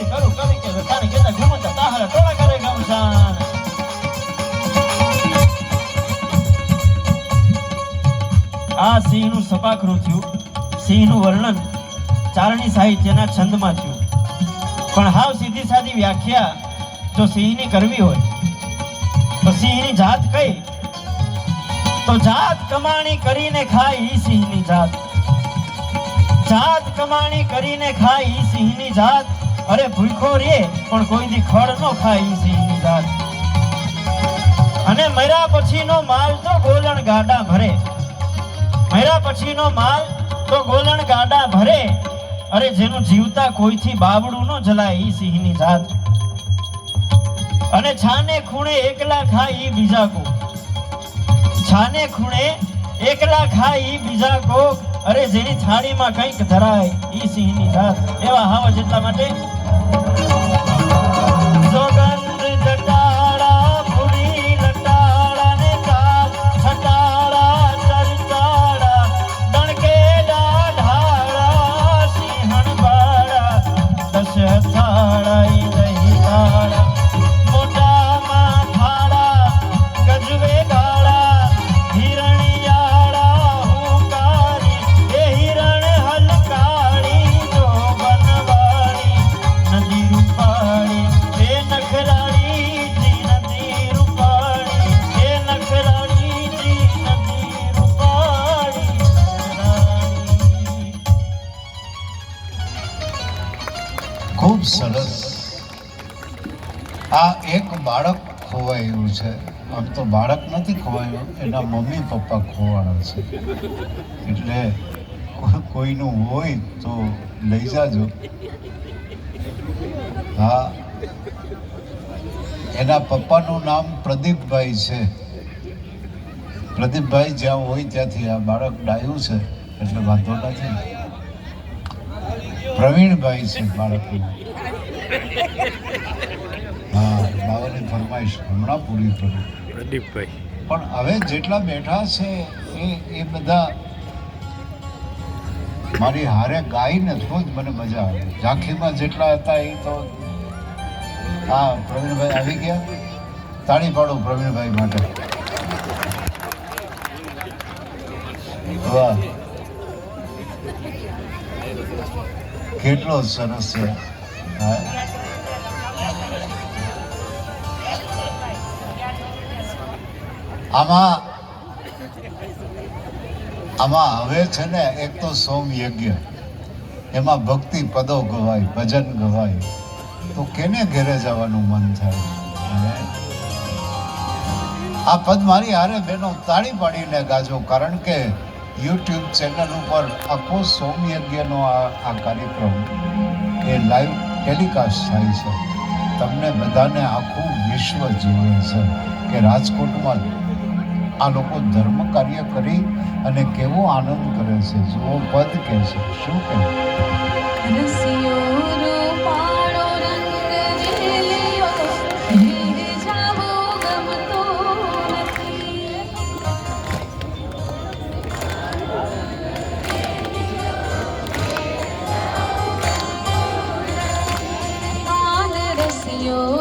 વીર કરું કવિ કે વખાણ કેતા ઘુમતા તાહરા ટોળા કરે ગમશાન આ સિંહનું સપાખરું થયું સિંહનું વર્ણન ચારણી સાહિત્યના છંદમાં થયું પણ હાવ સીધી સાદી વ્યાખ્યા જો સિંહની કરવી હોય તો સિંહની જાત કઈ તો જાત કમાણી કરીને ખાય ઈ સિંહની જાત જાત કમાણી કરીને ખાય ઈ સિંહની જાત અરે ભૂખો રે પણ કોઈ દી ખડ નો ખાય ઈ સિંહની જાત અને મર્યા પછીનો માલ તો ગોલણ ગાડા ભરે મર્યા પછીનો માલ તો ગોલણ ગાડા ભરે અરે જેનું જીવતા કોઈથી બાબડું ન જલાય ઈ સિંહની જાત અને છાને ખૂણે એકલા ખાય ઈ બીજા કો છાને ખૂણે એકલા ખાય ઈ બીજા કો અરે જેની થાળીમાં કંઈક ધરાય ઈ સિંહની જાત એવા હાવ જેટલા માટે સોગંદ જટાળા પૂરી લટાળા ને કાલ છટાળા ચરચાળા દણકેડા ઢાળા સિંહણ બાળા દશ થાળા ઈ દહી તાળા મોટામાં થાળા ગજવે ગાળા હિરણિયાળા હુંકારી એ હિરણ હલકાળી જો બનવાળી નદી રૂપાળી એ નખરાળી જી નદી રૂપાળી એ નખરાળી જી નદી રૂપાળી ખૂબ સરસ આ એક બાળક ખોવાયું છે આમ તો બાળક નથી ખોવાયું એના મમ્મી પપ્પા ખોવાણા છે એટલે કોઈનું હોય તો લઈ જાજો હા એના પપ્પાનું નામ પ્રદીપભાઈ છે પ્રદીપભાઈ જ્યાં હોય ત્યાંથી આ બાળક ડાયું છે એટલે વાંધો નથી પ્રવીણભાઈ છે બાળકનું હા બાવાની ફરમાઈશ હમણાં પૂરી કરું પ્રદીપભાઈ પણ હવે જેટલા બેઠા છે એ બધા મારી હારે ગાઈને તો જ મને મજા આવે ઝાંખીમાં જેટલા હતા એ તો હા પ્રવીણભાઈ આવી ગયા તાળી પાડો પ્રવીણભાઈ માટે વાહ કેટલો સરસ છે હા આમાં હવે છે ને એક તો સોમ યજ્ઞ એમાં ભક્તિ પદો ગવાય ભજન ગવાય તો કેને ઘેરે જવાનું મન થાય આ પદ મારી હારે બેનો તાળી પાડીને ગાજો કારણ કે યુટ્યુબ ચેનલ ઉપર આખો સોમ યજ્ઞનો આ કાર્યક્રમ એ લાઈવ ટેલિકાસ્ટ થાય છે તમને બધાને આખું વિશ્વ જોવે છે કે રાજકોટમાં આ લોકો ધર્મ કાર્ય કરી અને કેવો આનંદ કરે છે જો પદ કહે છે શું કહે yo